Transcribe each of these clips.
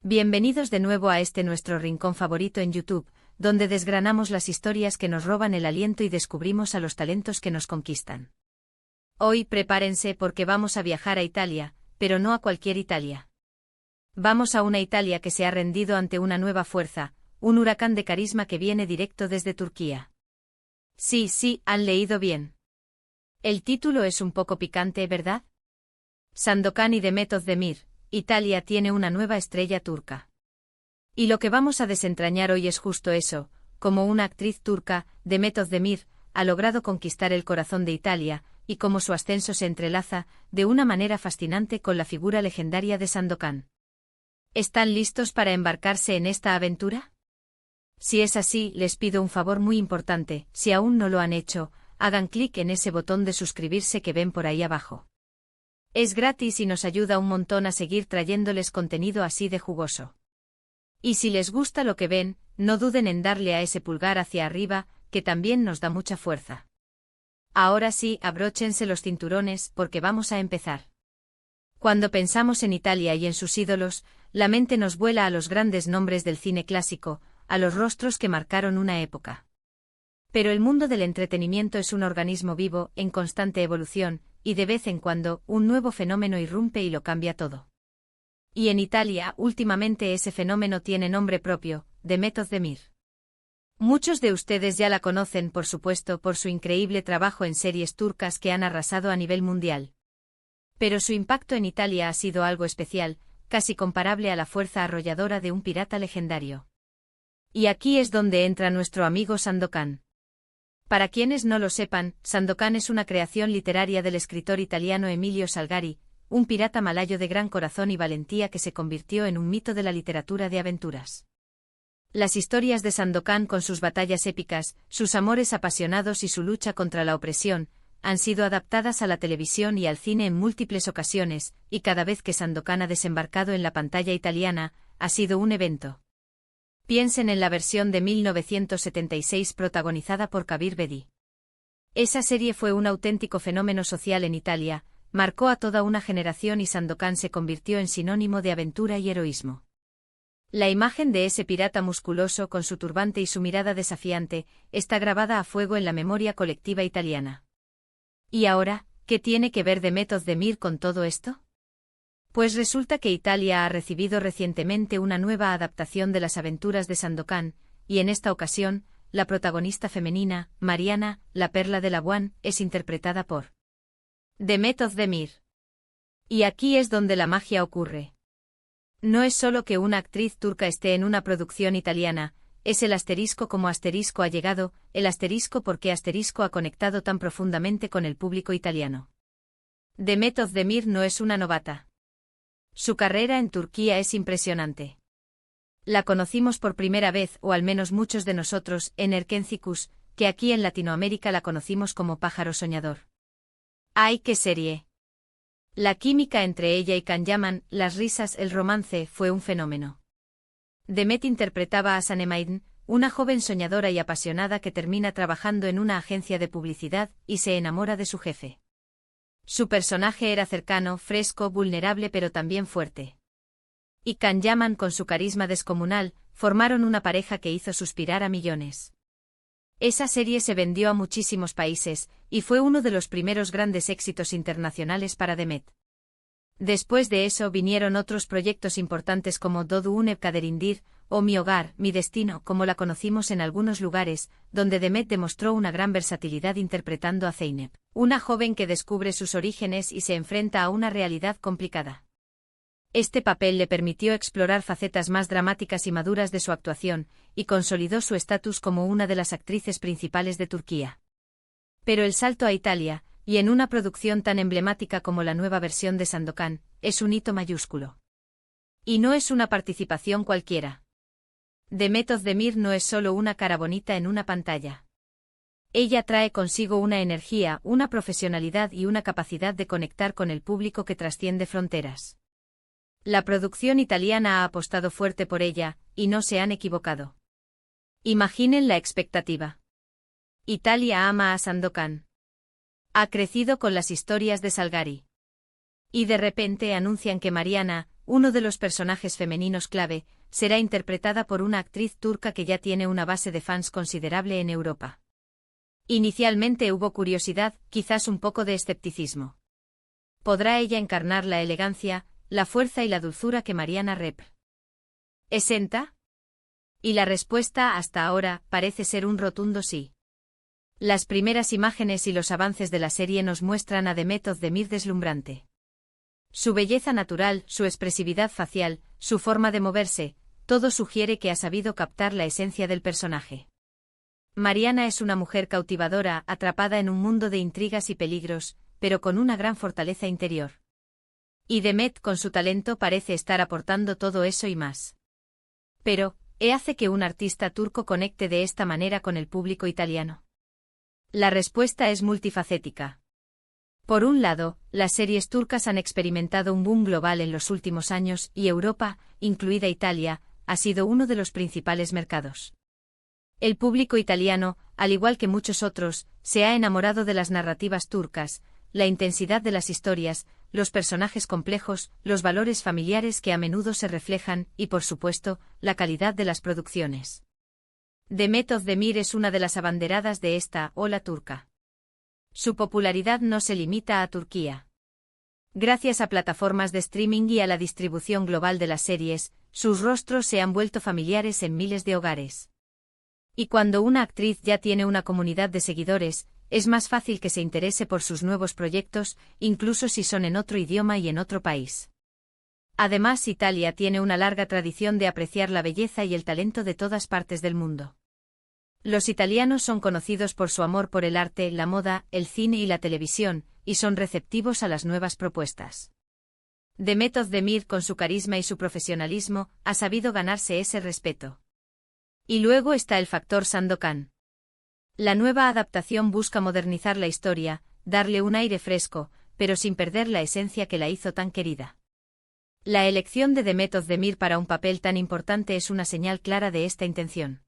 Bienvenidos de nuevo a este nuestro rincón favorito en YouTube, donde desgranamos las historias que nos roban el aliento y descubrimos a los talentos que nos conquistan. Hoy prepárense porque vamos a viajar a Italia, pero no a cualquier Italia. Vamos a una Italia que se ha rendido ante una nueva fuerza, un huracán de carisma que viene directo desde Turquía. Sí, han leído bien. El título es un poco picante, ¿verdad? Sandokan y Demet Özdemir. Italia tiene una nueva estrella turca. Y lo que vamos a desentrañar hoy es justo eso, como una actriz turca, Demet Özdemir, ha logrado conquistar el corazón de Italia, y cómo su ascenso se entrelaza, de una manera fascinante con la figura legendaria de Sandokan. ¿Están listos para embarcarse en esta aventura? Si es así, les pido un favor muy importante, si aún no lo han hecho, hagan clic en ese botón de suscribirse que ven por ahí abajo. Es gratis y nos ayuda un montón a seguir trayéndoles contenido así de jugoso. Y si les gusta lo que ven, no duden en darle a ese pulgar hacia arriba, que también nos da mucha fuerza. Ahora sí, abróchense los cinturones, porque vamos a empezar. Cuando pensamos en Italia y en sus ídolos, la mente nos vuela a los grandes nombres del cine clásico, a los rostros que marcaron una época. Pero el mundo del entretenimiento es un organismo vivo, en constante evolución, y de vez en cuando, un nuevo fenómeno irrumpe y lo cambia todo. Y en Italia, últimamente ese fenómeno tiene nombre propio, Demet Özdemir. Muchos de ustedes ya la conocen, por supuesto, por su increíble trabajo en series turcas que han arrasado a nivel mundial. Pero su impacto en Italia ha sido algo especial, casi comparable a la fuerza arrolladora de un pirata legendario. Y aquí es donde entra nuestro amigo Sandokan. Para quienes no lo sepan, Sandokan es una creación literaria del escritor italiano Emilio Salgari, un pirata malayo de gran corazón y valentía que se convirtió en un mito de la literatura de aventuras. Las historias de Sandokan, con sus batallas épicas, sus amores apasionados y su lucha contra la opresión, han sido adaptadas a la televisión y al cine en múltiples ocasiones, y cada vez que Sandokan ha desembarcado en la pantalla italiana, ha sido un evento. Piensen en la versión de 1976 protagonizada por Kabir Bedi. Esa serie fue un auténtico fenómeno social en Italia, marcó a toda una generación y Sandokan se convirtió en sinónimo de aventura y heroísmo. La imagen de ese pirata musculoso con su turbante y su mirada desafiante está grabada a fuego en la memoria colectiva italiana. ¿Y ahora, qué tiene que ver Demet Özdemir con todo esto? Pues resulta que Italia ha recibido recientemente una nueva adaptación de las aventuras de Sandokan, y en esta ocasión, la protagonista femenina, Mariana, la perla de Labuan, es interpretada por Demet Özdemir. Y aquí es donde la magia ocurre. No es solo que una actriz turca esté en una producción italiana, es el asterisco como asterisco ha llegado, el asterisco porque asterisco ha conectado tan profundamente con el público italiano. Demet Özdemir no es una novata. Su carrera en Turquía es impresionante. La conocimos por primera vez, o al menos muchos de nosotros, en Erkencikus, que aquí en Latinoamérica la conocimos como Pájaro Soñador. ¡Ay, qué serie! La química entre ella y Can Yaman, las risas, el romance, fue un fenómeno. Demet interpretaba a Sanemaiden, una joven soñadora y apasionada que termina trabajando en una agencia de publicidad y se enamora de su jefe. Su personaje era cercano, fresco, vulnerable pero también fuerte. Y Can Yaman, con su carisma descomunal, formaron una pareja que hizo suspirar a millones. Esa serie se vendió a muchísimos países, y fue uno de los primeros grandes éxitos internacionales para Demet. Después de eso vinieron otros proyectos importantes como Dodu Une Kaderindir, o Mi Hogar, Mi Destino, como la conocimos en algunos lugares, donde Demet demostró una gran versatilidad interpretando a Zeynep, una joven que descubre sus orígenes y se enfrenta a una realidad complicada. Este papel le permitió explorar facetas más dramáticas y maduras de su actuación, y consolidó su estatus como una de las actrices principales de Turquía. Pero el salto a Italia, y en una producción tan emblemática como la nueva versión de Sandokan, es un hito mayúsculo. Y no es una participación cualquiera. Demet Özdemir no es solo una cara bonita en una pantalla. Ella trae consigo una energía, una profesionalidad y una capacidad de conectar con el público que trasciende fronteras. La producción italiana ha apostado fuerte por ella, y no se han equivocado. Imaginen la expectativa. Italia ama a Sandokan. Ha crecido con las historias de Salgari. Y de repente anuncian que Mariana, uno de los personajes femeninos clave, será interpretada por una actriz turca que ya tiene una base de fans considerable en Europa. Inicialmente hubo curiosidad, quizás un poco de escepticismo. ¿Podrá ella encarnar la elegancia, la fuerza y la dulzura que Mariana representa? Y la respuesta hasta ahora parece ser un rotundo sí. Las primeras imágenes y los avances de la serie nos muestran a Demet Özdemir deslumbrante. Su belleza natural, su expresividad facial, su forma de moverse, todo sugiere que ha sabido captar la esencia del personaje. Mariana es una mujer cautivadora, atrapada en un mundo de intrigas y peligros, pero con una gran fortaleza interior. Y Demet, con su talento, parece estar aportando todo eso y más. Pero, ¿qué hace que un artista turco conecte de esta manera con el público italiano? La respuesta es multifacética. Por un lado, las series turcas han experimentado un boom global en los últimos años y Europa, incluida Italia, ha sido uno de los principales mercados. El público italiano, al igual que muchos otros, se ha enamorado de las narrativas turcas, la intensidad de las historias, los personajes complejos, los valores familiares que a menudo se reflejan y, por supuesto, la calidad de las producciones. Demet Özdemir es una de las abanderadas de esta ola turca. Su popularidad no se limita a Turquía. Gracias a plataformas de streaming y a la distribución global de las series, sus rostros se han vuelto familiares en miles de hogares. Y cuando una actriz ya tiene una comunidad de seguidores, es más fácil que se interese por sus nuevos proyectos, incluso si son en otro idioma y en otro país. Además, Italia tiene una larga tradición de apreciar la belleza y el talento de todas partes del mundo. Los italianos son conocidos por su amor por el arte, la moda, el cine y la televisión, y son receptivos a las nuevas propuestas. Demet Özdemir, con su carisma y su profesionalismo, ha sabido ganarse ese respeto. Y luego está el factor Sandokan. La nueva adaptación busca modernizar la historia, darle un aire fresco, pero sin perder la esencia que la hizo tan querida. La elección de Demet Özdemir para un papel tan importante es una señal clara de esta intención.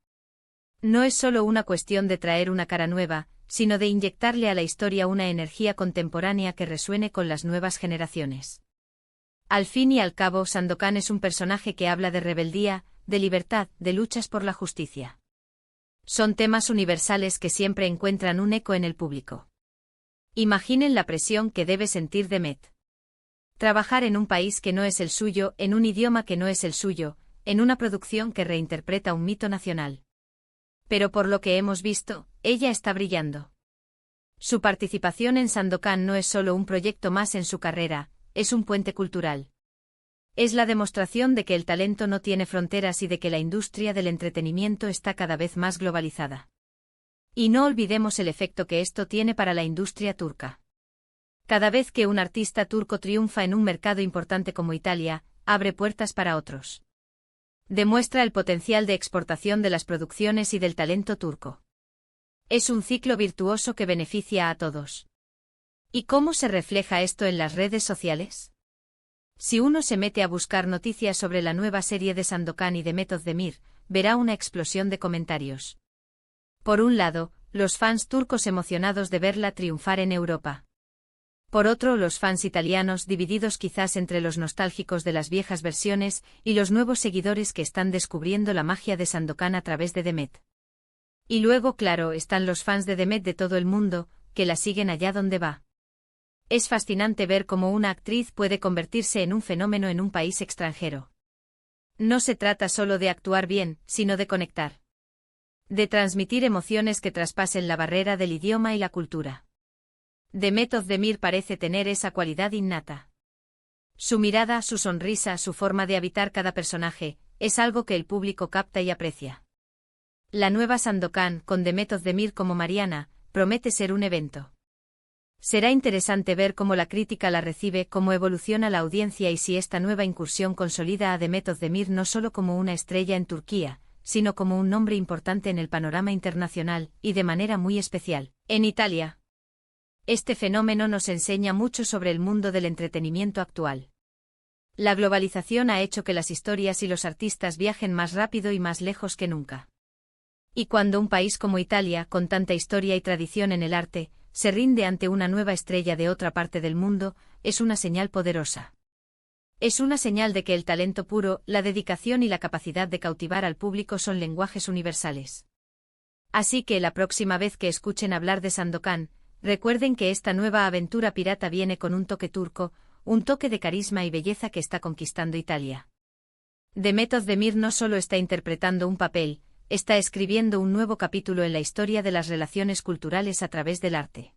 No es solo una cuestión de traer una cara nueva, sino de inyectarle a la historia una energía contemporánea que resuene con las nuevas generaciones. Al fin y al cabo, Sandokan es un personaje que habla de rebeldía, de libertad, de luchas por la justicia. Son temas universales que siempre encuentran un eco en el público. Imaginen la presión que debe sentir Demet. Trabajar en un país que no es el suyo, en un idioma que no es el suyo, en una producción que reinterpreta un mito nacional. Pero por lo que hemos visto, ella está brillando. Su participación en Sandokan no es solo un proyecto más en su carrera, es un puente cultural. Es la demostración de que el talento no tiene fronteras y de que la industria del entretenimiento está cada vez más globalizada. Y no olvidemos el efecto que esto tiene para la industria turca. Cada vez que un artista turco triunfa en un mercado importante como Italia, abre puertas para otros. Demuestra el potencial de exportación de las producciones y del talento turco. Es un ciclo virtuoso que beneficia a todos. ¿Y cómo se refleja esto en las redes sociales? Si uno se mete a buscar noticias sobre la nueva serie de Sandokan y Demet Özdemir, verá una explosión de comentarios. Por un lado, los fans turcos emocionados de verla triunfar en Europa. Por otro, los fans italianos divididos quizás entre los nostálgicos de las viejas versiones y los nuevos seguidores que están descubriendo la magia de Sandokan a través de Demet. Y luego, claro, están los fans de Demet de todo el mundo, que la siguen allá donde va. Es fascinante ver cómo una actriz puede convertirse en un fenómeno en un país extranjero. No se trata solo de actuar bien, sino de conectar. De transmitir emociones que traspasen la barrera del idioma y la cultura. Demet Özdemir parece tener esa cualidad innata. Su mirada, su sonrisa, su forma de habitar cada personaje, es algo que el público capta y aprecia. La nueva Sandokan, con Demet Özdemir como Mariana, promete ser un evento. Será interesante ver cómo la crítica la recibe, cómo evoluciona la audiencia y si esta nueva incursión consolida a Demet Özdemir no solo como una estrella en Turquía, sino como un nombre importante en el panorama internacional, y de manera muy especial, en Italia. Este fenómeno nos enseña mucho sobre el mundo del entretenimiento actual. La globalización ha hecho que las historias y los artistas viajen más rápido y más lejos que nunca. Y cuando un país como Italia, con tanta historia y tradición en el arte, se rinde ante una nueva estrella de otra parte del mundo, es una señal poderosa. Es una señal de que el talento puro, la dedicación y la capacidad de cautivar al público son lenguajes universales. Así que la próxima vez que escuchen hablar de Sandokan, recuerden que esta nueva aventura pirata viene con un toque turco, un toque de carisma y belleza que está conquistando Italia. Demet Özdemir no solo está interpretando un papel, está escribiendo un nuevo capítulo en la historia de las relaciones culturales a través del arte.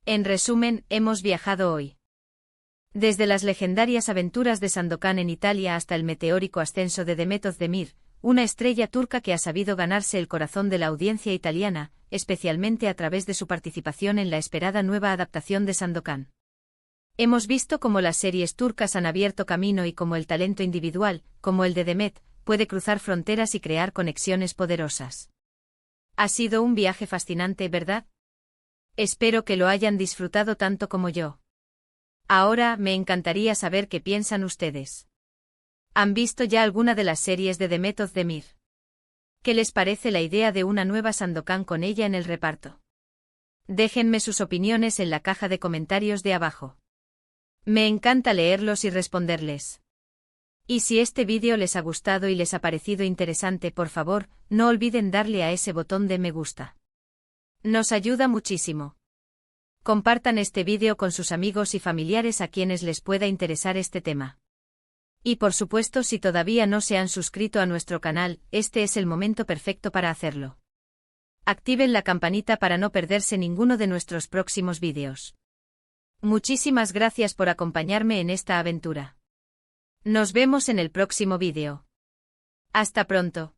En resumen, hemos viajado hoy. Desde las legendarias aventuras de Sandokan en Italia hasta el meteórico ascenso de Demet Özdemir, una estrella turca que ha sabido ganarse el corazón de la audiencia italiana, especialmente a través de su participación en la esperada nueva adaptación de Sandokan. Hemos visto cómo las series turcas han abierto camino y cómo el talento individual, como el de Demet, puede cruzar fronteras y crear conexiones poderosas. Ha sido un viaje fascinante, ¿verdad? Espero que lo hayan disfrutado tanto como yo. Ahora me encantaría saber qué piensan ustedes. ¿Han visto ya alguna de las series de Demet Özdemir? ¿Qué les parece la idea de una nueva Sandokan con ella en el reparto? Déjenme sus opiniones en la caja de comentarios de abajo. Me encanta leerlos y responderles. Y si este vídeo les ha gustado y les ha parecido interesante, por favor, no olviden darle a ese botón de me gusta. Nos ayuda muchísimo. Compartan este vídeo con sus amigos y familiares a quienes les pueda interesar este tema. Y por supuesto, si todavía no se han suscrito a nuestro canal, este es el momento perfecto para hacerlo. Activen la campanita para no perderse ninguno de nuestros próximos vídeos. Muchísimas gracias por acompañarme en esta aventura. Nos vemos en el próximo vídeo. Hasta pronto.